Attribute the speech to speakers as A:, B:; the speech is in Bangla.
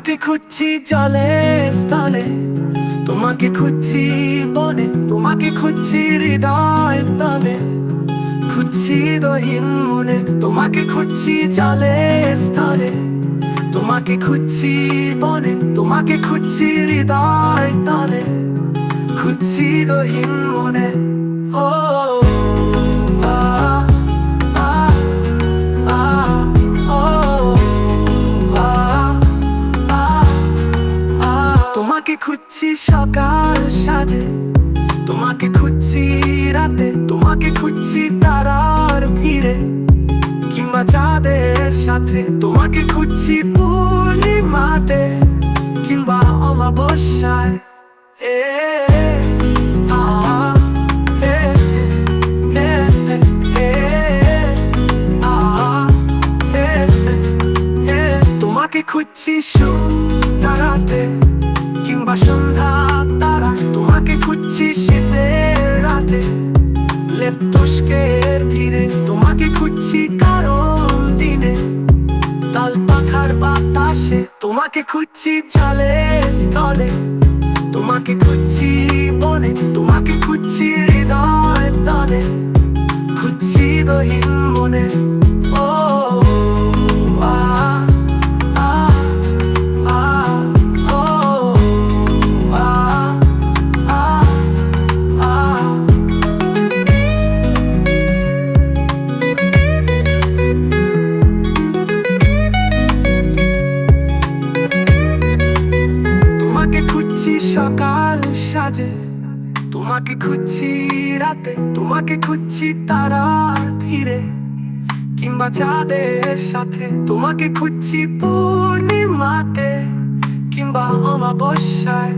A: তোমাকে খুঁজছি জলের স্থলে, তোমাকে খুঁজছি বনে, তোমাকে খুঁজছি হৃদয় তলে, খুঁজছি রহিম মনে। তোমাকে খুঁজছি জলের স্থলে, তোমাকে খুঁজছি বনে, তোমাকে খুঁজছি হৃদয় তলে, খুঁজছি রহিম মনে। ও আ, আ, আ, ও আ, আ, আ। তোমাকে খুঁজছি সকাল সাজে, তোমাকে খুঁজছি রাতে, তোমাকে খুঁজছি তারার ভিড়ে কিংবা চাঁদের সাথে, তোমাকে খুঁজছি পূর্ণিমাতে কিংবা অমাবস্যায়। এ আ, এ, এ, এ, এ, আ, এ, এ। তোমাকে খুঁজছি তারাতে কিংবা সন্ধ্যা তারা, তোমাকে খুঁজছি শীতের রাতে লেপটস্কের ভিড়ে, তোমাকে খুঁজছি কারণ দিনে তাল পাখার বাতাসে, তোমাকে খুঁজছি জলের স্থলে, তোমাকে খুঁজছি বনে, তোমাকে খুঁজছি হৃদয় তলে, খুঁজছি রহিম মনে। ও আ, আ, আ, ও আ, আ, আ। তোমাকে খুঁজছি সকাল সাজে, তোমাকে খুঁজছি রাতে, তোমাকে খুঁজছি তারার ভিড়ে কিংবা চাঁদের সাথে, তোমাকে খুঁজছি পূর্ণিমাতে কিংবা অমাবস্যায়।